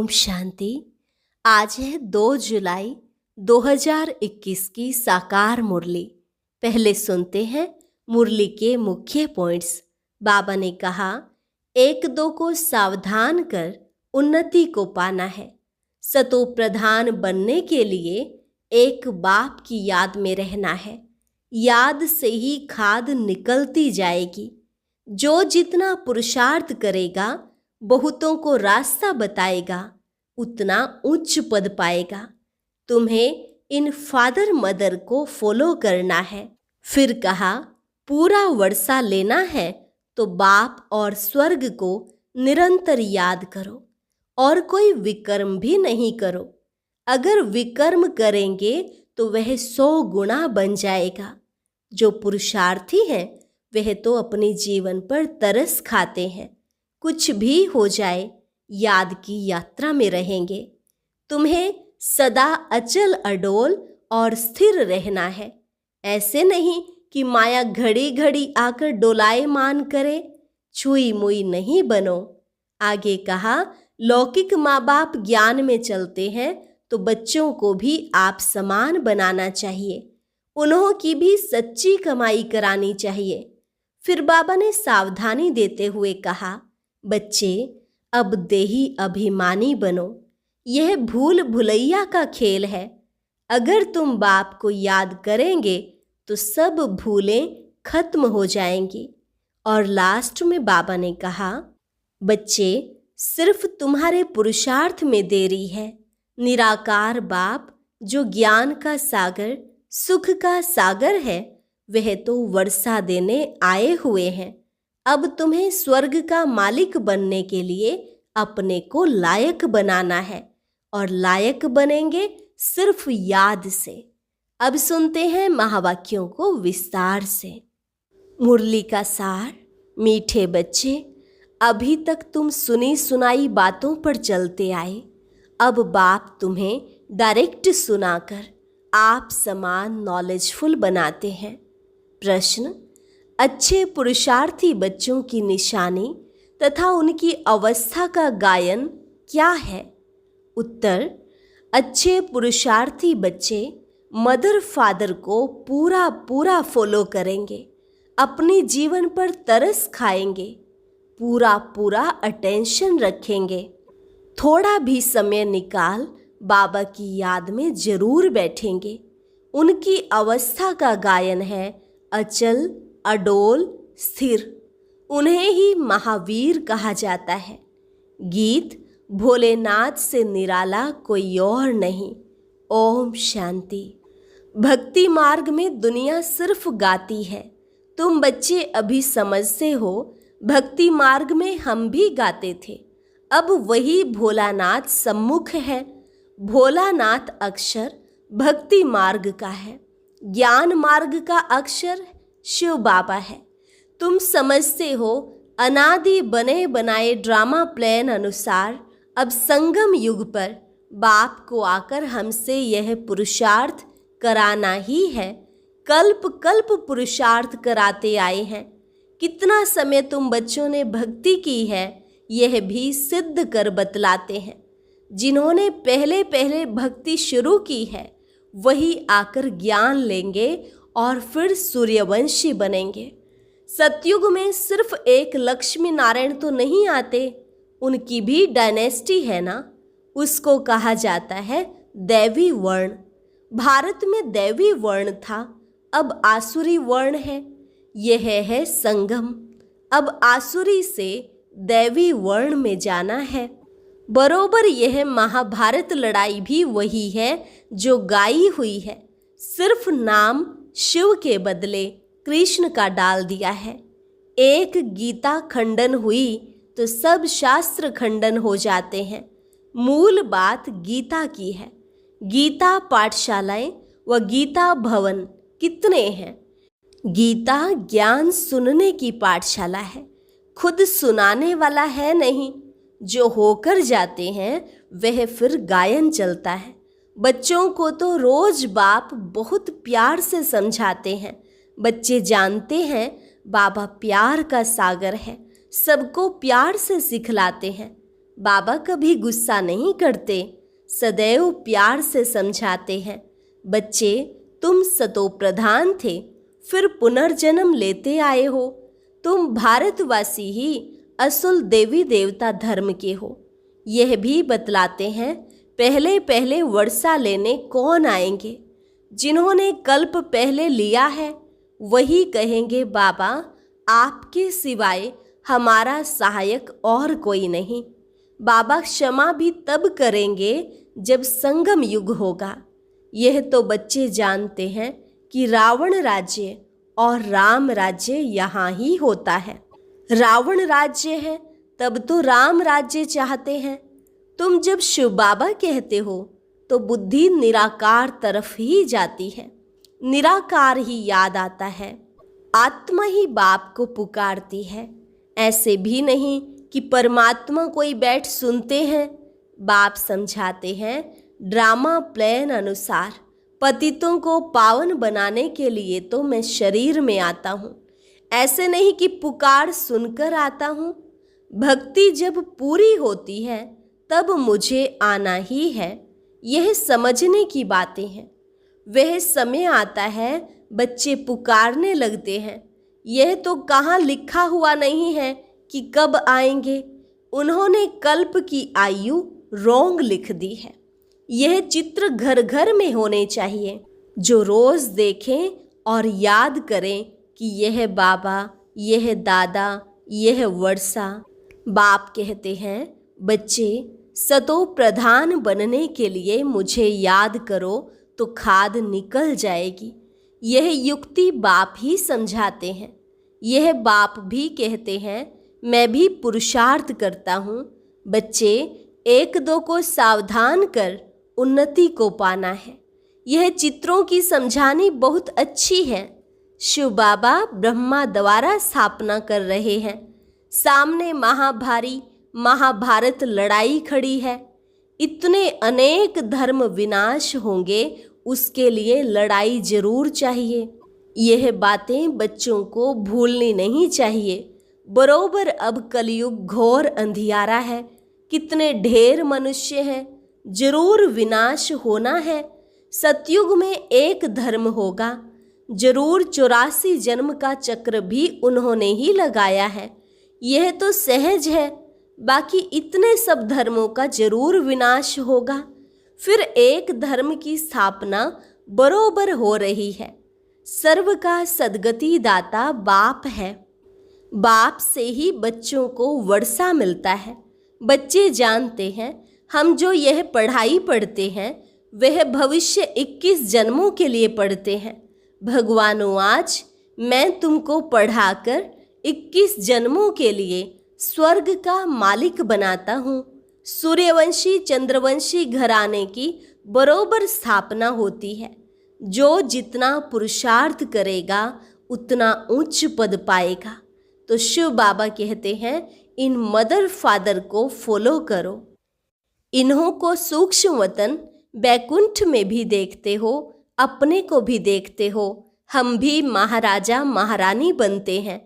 ओम शांति। आज है 2 जुलाई 2021 की साकार मुरली। पहले सुनते हैं मुरली के मुख्य पॉइंट्स। बाबा ने कहा, 1-2 को सावधान कर उन्नति को पाना है। सतो प्रधान बनने के लिए एक बाप की याद में रहना है। याद से ही खाद निकलती जाएगी। जो जितना पुरुषार्थ करेगा, बहुतों को रास्ता बताएगा, उतना उच्च पद पाएगा। तुम्हें इन फादर मदर को फॉलो करना है। फिर कहा, पूरा वर्षा लेना है तो बाप और स्वर्ग को निरंतर याद करो और कोई विकर्म भी नहीं करो। अगर विकर्म करेंगे तो वह 100 गुना बन जाएगा। जो पुरुषार्थी हैं वह तो अपने जीवन पर तरस खाते हैं। कुछ भी हो जाए याद की यात्रा में रहेंगे। तुम्हें सदा अचल अडोल और स्थिर रहना है। ऐसे नहीं कि माया घड़ी घड़ी आकर डोलायमान करे। छुई मुई नहीं बनो। आगे कहा, लौकिक माँ बाप ज्ञान में चलते हैं तो बच्चों को भी आप समान बनाना चाहिए। उन्हों की भी सच्ची कमाई करानी चाहिए। फिर बाबा ने सावधानी देते हुए कहा, बच्चे अब देही अभिमानी बनो। यह भूल भुलैया का खेल है। अगर तुम बाप को याद करेंगे तो सब भूलें खत्म हो जाएंगी। और लास्ट में बाबा ने कहा, बच्चे सिर्फ तुम्हारे पुरुषार्थ में देरी है। निराकार बाप जो ज्ञान का सागर, सुख का सागर है, वह तो वर्षा देने आए हुए हैं। अब तुम्हें स्वर्ग का मालिक बनने के लिए अपने को लायक बनाना है और लायक बनेंगे सिर्फ याद से। अब सुनते हैं महावाक्यों को विस्तार से। मुरली का सार। मीठे बच्चे, अभी तक तुम सुनी सुनाई बातों पर चलते आए। अब बाप तुम्हें डायरेक्ट सुनाकर आप समान नॉलेजफुल बनाते हैं। प्रश्न, अच्छे पुरुषार्थी बच्चों की निशानी तथा उनकी अवस्था का गायन क्या है? उत्तर, अच्छे पुरुषार्थी बच्चे मदर फादर को पूरा फॉलो करेंगे। अपने जीवन पर तरस खाएंगे। पूरा अटेंशन रखेंगे। थोड़ा भी समय निकाल बाबा की याद में जरूर बैठेंगे। उनकी अवस्था का गायन है अचल अडोल स्थिर। उन्हें ही महावीर कहा जाता है। गीत भोलेनाथ से निराला कोई और नहीं। ओम शांति। भक्ति मार्ग में दुनिया सिर्फ गाती है। तुम बच्चे अभी समझते हो, भक्ति मार्ग में हम भी गाते थे। अब वही भोलानाथ सम्मुख है। भोलानाथ अक्षर भक्ति मार्ग का है। ज्ञान मार्ग का अक्षर शिव बाबा है। तुम समझते हो, अनादि बने बनाए ड्रामा प्लान अनुसार अब संगम युग पर बाप को आकर हमसे यह पुरुषार्थ कराना ही है। कल्प कल्प पुरुषार्थ कराते आए हैं। कितना समय तुम बच्चों ने भक्ति की है, यह भी सिद्ध कर बतलाते हैं। जिन्होंने पहले पहले भक्ति शुरू की है वही आकर ज्ञान लेंगे और फिर सूर्यवंशी बनेंगे। सतयुग में सिर्फ एक लक्ष्मी नारायण तो नहीं आते, उनकी भी डायनेस्टी है ना। उसको कहा जाता है दैवी वर्ण। भारत में दैवी वर्ण था, अब आसुरी वर्ण है। यह है संगम। अब आसुरी से दैवी वर्ण में जाना है। बरोबर यह महाभारत लड़ाई भी वही है जो गाई हुई है। सिर्फ नाम शिव के बदले कृष्ण का डाल दिया है। एक गीता खंडन हुई तो सब शास्त्र खंडन हो जाते हैं। मूल बात गीता की है। गीता पाठशालाएं व गीता भवन कितने हैं? गीता ज्ञान सुनने की पाठशाला है, खुद सुनाने वाला है नहीं। जो होकर जाते हैं वह फिर गायन चलता है। बच्चों को तो रोज बाप बहुत प्यार से समझाते हैं। बच्चे जानते हैं बाबा प्यार का सागर है, सबको प्यार से सिखलाते हैं। बाबा कभी गुस्सा नहीं करते, सदैव प्यार से समझाते हैं। बच्चे, तुम सतो प्रधान थे, फिर पुनर्जन्म लेते आए हो। तुम भारतवासी ही असुल देवी देवता धर्म के हो। यह भी बतलाते हैं पहले पहले वर्षा लेने कौन आएंगे। जिन्होंने कल्प पहले लिया है वही कहेंगे, बाबा आपके सिवाय हमारा सहायक और कोई नहीं। बाबा क्षमा भी तब करेंगे जब संगम युग होगा। यह तो बच्चे जानते हैं कि रावण राज्य और राम राज्य यहाँ ही होता है। रावण राज्य है तब तो राम राज्य चाहते हैं। तुम जब शिव बाबा कहते हो तो बुद्धि निराकार तरफ ही जाती है। निराकार ही याद आता है। आत्मा ही बाप को पुकारती है। ऐसे भी नहीं कि परमात्मा कोई बैठ सुनते हैं। बाप समझाते हैं ड्रामा प्लान अनुसार। पतितों को पावन बनाने के लिए तो मैं शरीर में आता हूँ, ऐसे नहीं कि पुकार सुनकर आता हूँ। भक्ति जब पूरी होती है तब मुझे आना ही है। यह समझने की बातें हैं। वह समय आता है बच्चे पुकारने लगते हैं। यह तो कहाँ लिखा हुआ नहीं है कि कब आएंगे। उन्होंने कल्प की आयु रोंग लिख दी है। यह चित्र घर घर में होने चाहिए, जो रोज देखें और याद करें कि यह बाबा, यह दादा, यह वर्षा। बाप कहते हैं बच्चे, सतो प्रधान बनने के लिए मुझे याद करो तो खाद निकल जाएगी। यह युक्ति बाप ही समझाते हैं। यह बाप भी कहते हैं मैं भी पुरुषार्थ करता हूँ। बच्चे, एक दो को सावधान कर उन्नति को पाना है। यह चित्रों की समझानी बहुत अच्छी है। शिव बाबा ब्रह्मा द्वारा स्थापना कर रहे हैं। सामने महाभारी महाभारत लड़ाई खड़ी है। इतने अनेक धर्म विनाश होंगे, उसके लिए लड़ाई जरूर चाहिए। यह बातें बच्चों को भूलनी नहीं चाहिए। बरोबर अब कलयुग घोर अंधियारा है। कितने ढेर मनुष्य हैं, जरूर विनाश होना है। सतयुग में एक धर्म होगा। जरूर 84 जन्म का चक्र भी उन्होंने ही लगाया है। यह तो सहज है। बाकी इतने सब धर्मों का जरूर विनाश होगा। फिर एक धर्म की स्थापना बरोबर हो रही है। सर्व का सद्गति दाता बाप है। बाप से ही बच्चों को वर्षा मिलता है। बच्चे जानते हैं हम जो यह पढ़ाई पढ़ते हैं वह भविष्य 21 जन्मों के लिए पढ़ते हैं। भगवानों, आज मैं तुमको पढ़ाकर 21 जन्मों के लिए स्वर्ग का मालिक बनाता हूँ। सूर्यवंशी चंद्रवंशी घराने की बरोबर स्थापना होती है। जो जितना पुरुषार्थ करेगा उतना उच्च पद पाएगा। तो शिव बाबा कहते हैं इन मदर फादर को फॉलो करो। इन्हों को सूक्ष्म वतन बैकुंठ में भी देखते हो, अपने को भी देखते हो। हम भी महाराजा महारानी बनते हैं।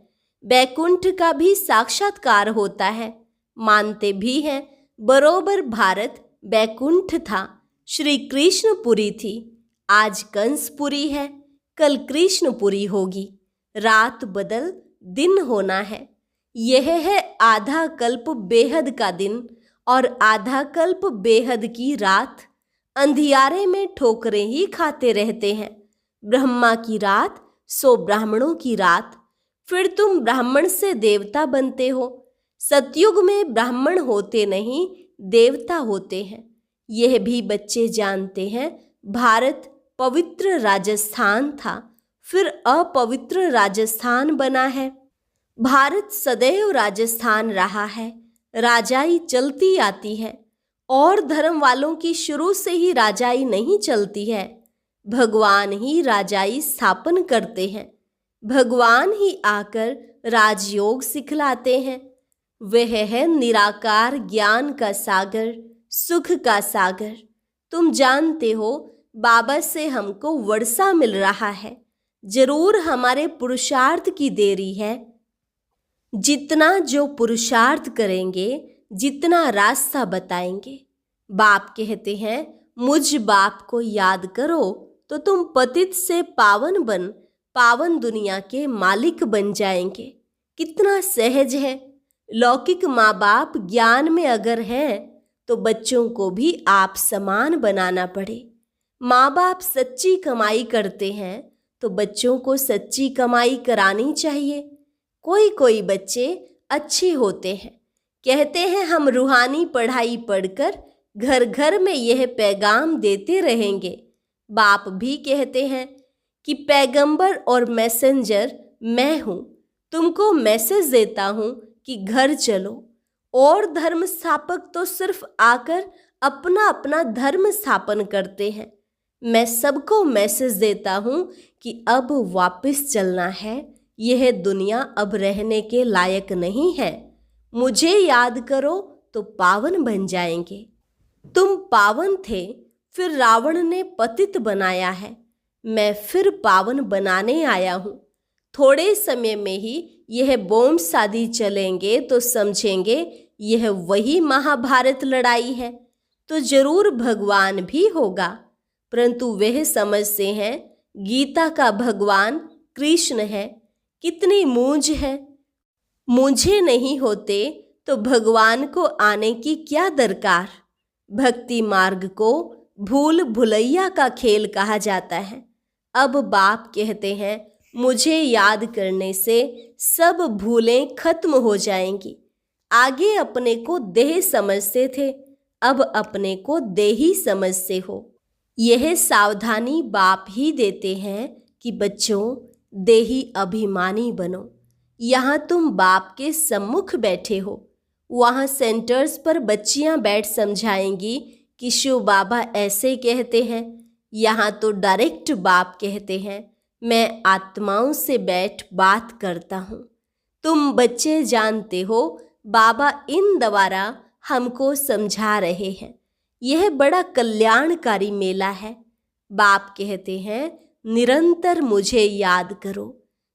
बैकुंठ का भी साक्षात्कार होता है। मानते भी हैं बरोबर भारत बैकुंठ था। श्री कृष्णपुरी थी। आज कंसपुरी है, कल कृष्णपुरी होगी। रात बदल दिन होना है। यह है आधा कल्प बेहद का दिन और आधा कल्प बेहद की रात। अंधियारे में ठोकरें ही खाते रहते हैं। ब्रह्मा की रात सो ब्राह्मणों की रात। फिर तुम ब्राह्मण से देवता बनते हो। सतयुग में ब्राह्मण होते नहीं, देवता होते हैं। यह भी बच्चे जानते हैं। भारत पवित्र राजस्थान था, फिर अपवित्र राजस्थान बना है। भारत सदैव राजस्थान रहा है। राजाई चलती आती है और धर्म वालों की शुरू से ही राजाई नहीं चलती है। भगवान ही राजाई स्थापन करते हैं। भगवान ही आकर राजयोग सिखलाते हैं। वह है निराकार ज्ञान का सागर, सुख का सागर। तुम जानते हो बाबा से हमको वर्षा मिल रहा है। जरूर हमारे पुरुषार्थ की देरी है। जितना जो पुरुषार्थ करेंगे जितना रास्ता बताएंगे। बाप कहते हैं, मुझ बाप को याद करो तो तुम पतित से पावन बन पावन दुनिया के मालिक बन जाएंगे। कितना सहज है। लौकिक माँ बाप ज्ञान में अगर हैं तो बच्चों को भी आप समान बनाना पड़े। माँ बाप सच्ची कमाई करते हैं तो बच्चों को सच्ची कमाई करानी चाहिए। कोई कोई बच्चे अच्छे होते हैं, कहते हैं हम रूहानी पढ़ाई पढ़कर घर घर में यह पैगाम देते रहेंगे। बाप भी कहते हैं कि पैगंबर और मैसेंजर मैं हूँ, तुमको मैसेज देता हूँ कि घर चलो। और धर्म स्थापक तो सिर्फ आकर अपना अपना धर्म स्थापन करते हैं। मैं सबको मैसेज देता हूँ कि अब वापस चलना है, यह दुनिया अब रहने के लायक नहीं है। मुझे याद करो तो पावन बन जाएंगे। तुम पावन थे, फिर रावण ने पतित बनाया है। मैं फिर पावन बनाने आया हूँ। थोड़े समय में ही यह बॉम्ब शादी चलेंगे तो समझेंगे यह वही महाभारत लड़ाई है। तो जरूर भगवान भी होगा, परंतु वह समझते हैं गीता का भगवान कृष्ण है। कितनी मूंझ है। मुझे नहीं होते तो भगवान को आने की क्या दरकार। भक्ति मार्ग को भूल भुलैया का खेल कहा जाता है। अब बाप कहते हैं, मुझे याद करने से सब भूलें खत्म हो जाएंगी। आगे अपने को देह समझते थे, अब अपने को देही समझते हो। यह सावधानी बाप ही देते हैं कि बच्चों देही अभिमानी बनो। यहाँ तुम बाप के सम्मुख बैठे हो, वहाँ सेंटर्स पर बच्चियाँ बैठ समझाएंगी कि शिव बाबा ऐसे कहते हैं। यहाँ तो डायरेक्ट बाप कहते हैं, मैं आत्माओं से बैठ बात करता हूँ। तुम बच्चे जानते हो बाबा इन द्वारा हमको समझा रहे हैं। यह बड़ा कल्याणकारी मेला है। बाप कहते हैं, निरंतर मुझे याद करो।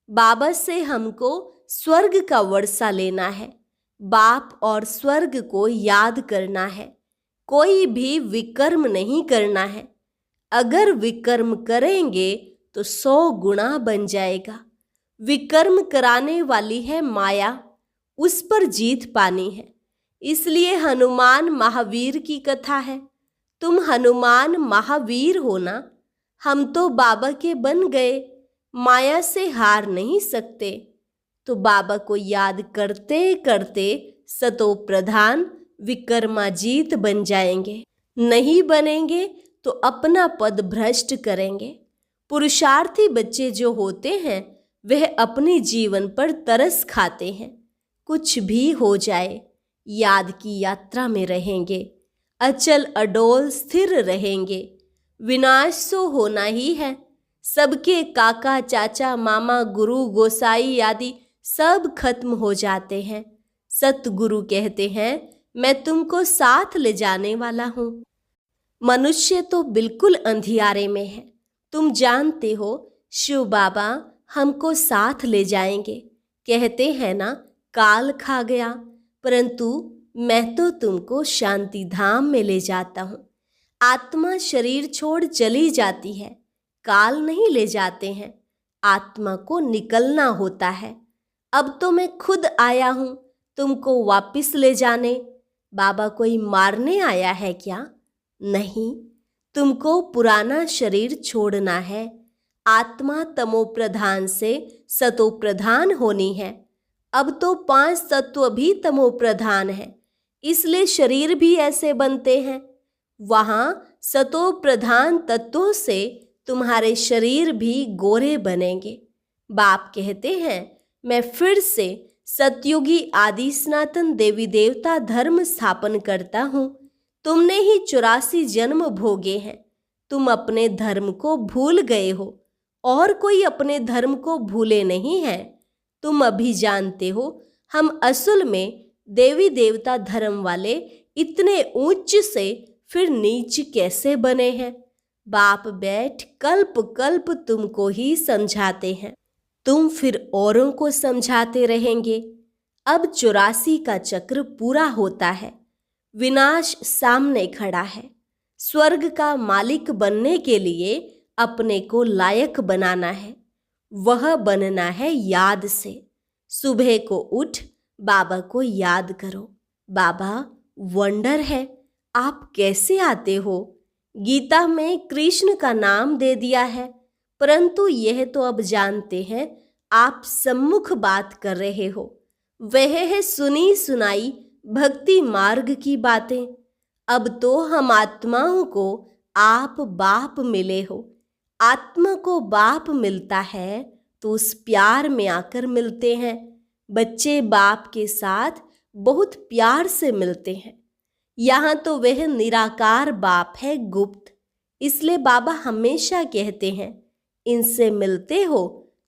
बाबा से हमको स्वर्ग का वर्षा लेना है। बाप और स्वर्ग को याद करना है। कोई भी विकर्म नहीं करना है। अगर विकर्म करेंगे तो 100 गुना बन जाएगा। विकर्म कराने वाली है माया, उस पर जीत पानी है। इसलिए हनुमान महावीर की कथा है। तुम हनुमान महावीर हो ना। हम तो बाबा के बन गए, माया से हार नहीं सकते। तो बाबा को याद करते करते सतो प्रधान विकर्माजीत बन जाएंगे। नहीं बनेंगे तो अपना पद भ्रष्ट करेंगे। पुरुषार्थी बच्चे जो होते हैं वह अपने जीवन पर तरस खाते हैं। कुछ भी हो जाए याद की यात्रा में रहेंगे, अचल अडोल स्थिर रहेंगे। विनाश तो होना ही है। सबके काका चाचा मामा गुरु गोसाई आदि सब खत्म हो जाते हैं। सतगुरु कहते हैं, मैं तुमको साथ ले जाने वाला हूँ। मनुष्य तो बिल्कुल अंधियारे में है। तुम जानते हो शिव बाबा हमको साथ ले जाएंगे। कहते हैं ना, काल खा गया, परंतु मैं तो तुमको शांति धाम में ले जाता हूँ। आत्मा शरीर छोड़ चली जाती है, काल नहीं ले जाते हैं। आत्मा को निकलना होता है। अब तो मैं खुद आया हूँ तुमको वापस ले जाने। बाबा कोई मारने आया है क्या? नहीं, तुमको पुराना शरीर छोड़ना है। आत्मा तमो प्रधान से सतो प्रधान होनी है। अब तो 5 तत्व भी तमो प्रधान है, इसलिए शरीर भी ऐसे बनते हैं। वहाँ सतो प्रधान तत्वों से तुम्हारे शरीर भी गोरे बनेंगे। बाप कहते हैं, मैं फिर से सतयुगी आदि सनातन देवी देवता धर्म स्थापन करता हूँ। तुमने ही 84 जन्म भोगे हैं। तुम अपने धर्म को भूल गए हो, और कोई अपने धर्म को भूले नहीं है। तुम अभी जानते हो हम असल में देवी देवता धर्म वाले इतने ऊंच से फिर नीच कैसे बने हैं। बाप बैठ कल्प कल्प तुमको ही समझाते हैं, तुम फिर औरों को समझाते रहेंगे। अब 84 का चक्र पूरा होता है। विनाश सामने खड़ा है। स्वर्ग का मालिक बनने के लिए अपने को लायक बनाना है। वह बनना है याद से। सुबह को उठ बाबा को याद करो। बाबा, वंडर है, आप कैसे आते हो? गीता में कृष्ण का नाम दे दिया है, परंतु यह तो अब जानते हैं आप सम्मुख बात कर रहे हो। वह है सुनी सुनाई भक्ति मार्ग की बातें। अब तो हम आत्माओं को आप बाप मिले हो। आत्मा को बाप मिलता है तो उस प्यार में आकर मिलते हैं। बच्चे बाप के साथ बहुत प्यार से मिलते हैं। यहाँ तो वह निराकार बाप है, गुप्त। इसलिए बाबा हमेशा कहते हैं, इनसे मिलते हो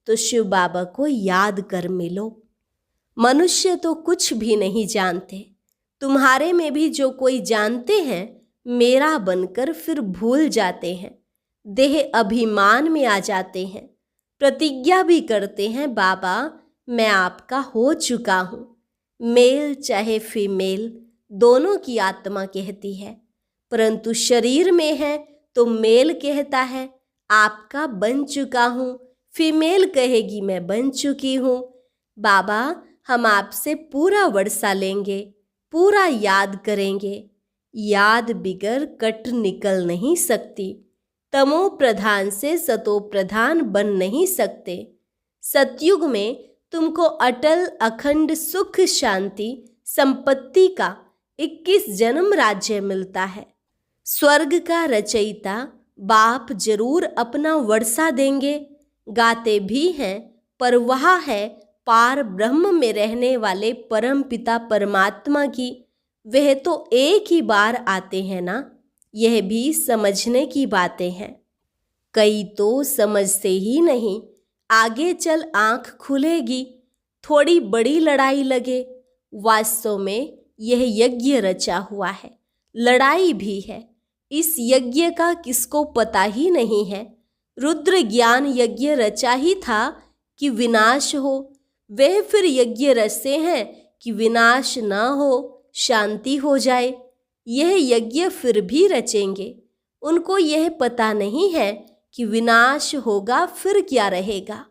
तो शिव बाबा को याद कर मिलो। मनुष्य तो कुछ भी नहीं जानते। तुम्हारे में भी जो कोई जानते हैं, मेरा बनकर फिर भूल जाते हैं। देह अभिमान में आ जाते हैं। प्रतिज्ञा भी करते हैं, बाबा मैं आपका हो चुका हूँ। मेल चाहे फीमेल, दोनों की आत्मा कहती है, परंतु शरीर में है तो मेल कहता है आपका बन चुका हूँ, फीमेल कहेगी मैं बन चुकी हूँ। बाबा हम आपसे पूरा वर्षा लेंगे, पूरा याद करेंगे। याद बिगर कट निकल नहीं सकती। तमो प्रधान से सतो प्रधान बन नहीं सकते। सतयुग में तुमको अटल अखंड सुख शांति संपत्ति का 21 जन्म राज्य मिलता है। स्वर्ग का रचयिता बाप जरूर अपना वर्षा देंगे। गाते भी हैं, पर वह है पार ब्रह्म में रहने वाले परम पिता परमात्मा की। वह तो एक ही बार आते हैं ना। यह भी समझने की बातें हैं। कई तो समझते ही नहीं। आगे चल आंख खुलेगी, थोड़ी बड़ी लड़ाई लगे। वास्तव में यह यज्ञ रचा हुआ है, लड़ाई भी है। इस यज्ञ का किसको पता ही नहीं है। रुद्र ज्ञान यज्ञ रचा ही था कि विनाश हो। वह फिर यज्ञ रचते हैं कि विनाश न हो, शांति हो जाए। यह यज्ञ फिर भी रचेंगे। उनको यह पता नहीं है कि विनाश होगा फिर क्या रहेगा।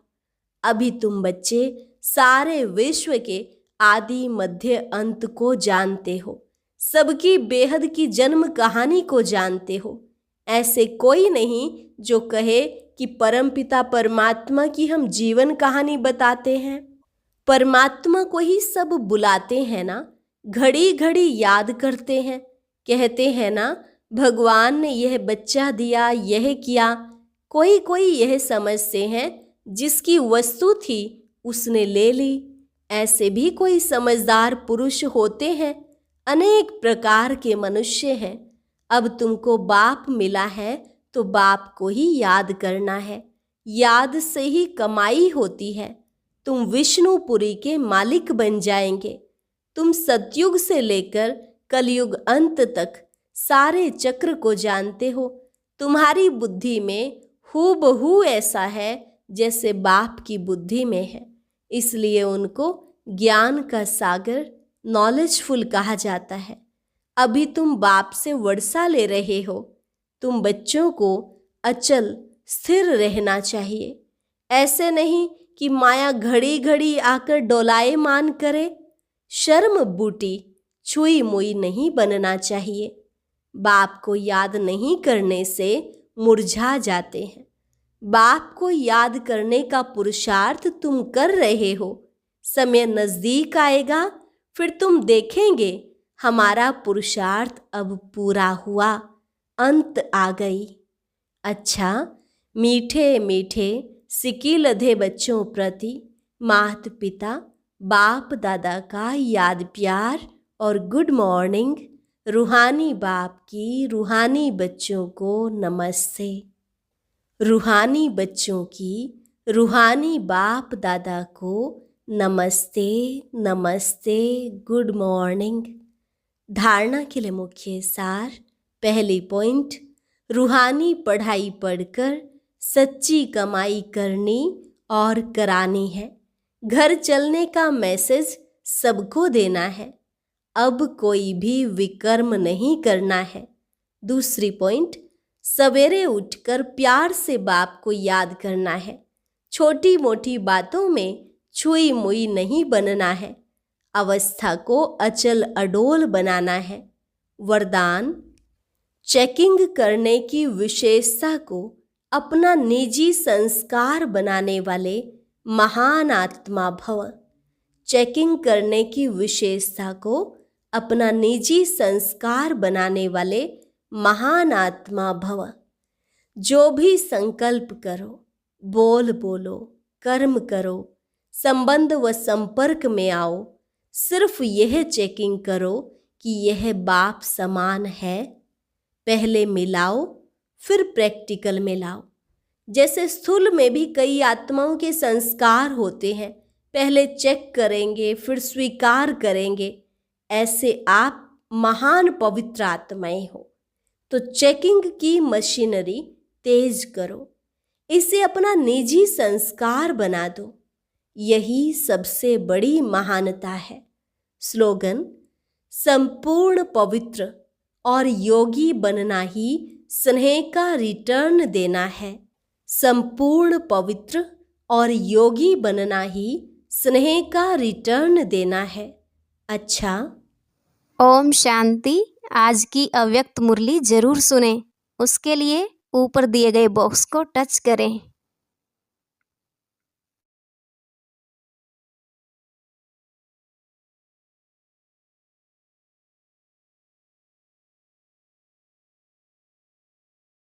अभी तुम बच्चे सारे विश्व के आदि मध्य अंत को जानते हो। सबकी बेहद की जन्म कहानी को जानते हो। ऐसे कोई नहीं जो कहे कि परमपिता परमात्मा की हम जीवन कहानी बताते हैं। परमात्मा को ही सब बुलाते हैं ना, घड़ी घड़ी याद करते हैं। कहते हैं ना, भगवान ने यह बच्चा दिया, यह किया। कोई कोई यह समझते हैं जिसकी वस्तु थी उसने ले ली। ऐसे भी कोई समझदार पुरुष होते हैं। अनेक प्रकार के मनुष्य हैं। अब तुमको बाप मिला है तो बाप को ही याद करना है। याद से ही कमाई होती है। तुम विष्णुपुरी के मालिक बन जाएंगे। तुम सतयुग से लेकर कलयुग अंत तक सारे चक्र को जानते हो। तुम्हारी बुद्धि में हूबहू ऐसा है जैसे बाप की बुद्धि में है। इसलिए उनको ज्ञान का सागर, नॉलेजफुल कहा जाता है। अभी तुम बाप से वर्षा ले रहे हो। तुम बच्चों को अचल स्थिर रहना चाहिए। ऐसे नहीं कि माया घड़ी घड़ी आकर डोलायमान करे। शर्म बूटी छुई मुई नहीं बनना चाहिए। बाप को याद नहीं करने से मुरझा जाते हैं। बाप को याद करने का पुरुषार्थ तुम कर रहे हो। समय नजदीक आएगा, फिर तुम देखेंगे हमारा पुरुषार्थ अब पूरा हुआ, अंत आ गई। अच्छा, मीठे मीठे सिकी लधे बच्चों प्रति माता पिता बाप दादा का याद प्यार और गुड मॉर्निंग। रूहानी बाप की रूहानी बच्चों को नमस्ते। रूहानी बच्चों की रूहानी बाप दादा को नमस्ते नमस्ते, गुड मॉर्निंग। धारणा के लिए मुख्य सार। पहली पॉइंट, रूहानी पढ़ाई पढ़कर सच्ची कमाई करनी और करानी है। घर चलने का मैसेज सबको देना है। अब कोई भी विकर्म नहीं करना है। दूसरी पॉइंट, सवेरे उठकर प्यार से बाप को याद करना है। छोटी मोटी बातों में छुई मुई नहीं बनना है। अवस्था को अचल अडोल बनाना है। वरदान, चेकिंग करने की विशेषता को अपना निजी संस्कार बनाने वाले महान आत्मा भव। चेकिंग करने की विशेषता को अपना निजी संस्कार बनाने वाले महान आत्मा भव। जो भी संकल्प करो, बोल बोलो, कर्म करो, संबंध व संपर्क में आओ, सिर्फ यह चेकिंग करो कि यह बाप समान है। पहले मिलाओ, फिर प्रैक्टिकल में लाओ। जैसे स्थूल में भी कई आत्माओं के संस्कार होते हैं, पहले चेक करेंगे फिर स्वीकार करेंगे। ऐसे आप महान पवित्र आत्माएं हो, तो चेकिंग की मशीनरी तेज करो, इसे अपना निजी संस्कार बना दो। यही सबसे बड़ी महानता है। स्लोगन, संपूर्ण पवित्र और योगी बनना ही स्नेह का रिटर्न देना है। संपूर्ण पवित्र और योगी बनना ही स्नेह का रिटर्न देना है। अच्छा, ओम शांति। आज की अव्यक्त मुरली जरूर सुने। उसके लिए ऊपर दिए गए बॉक्स को टच करें।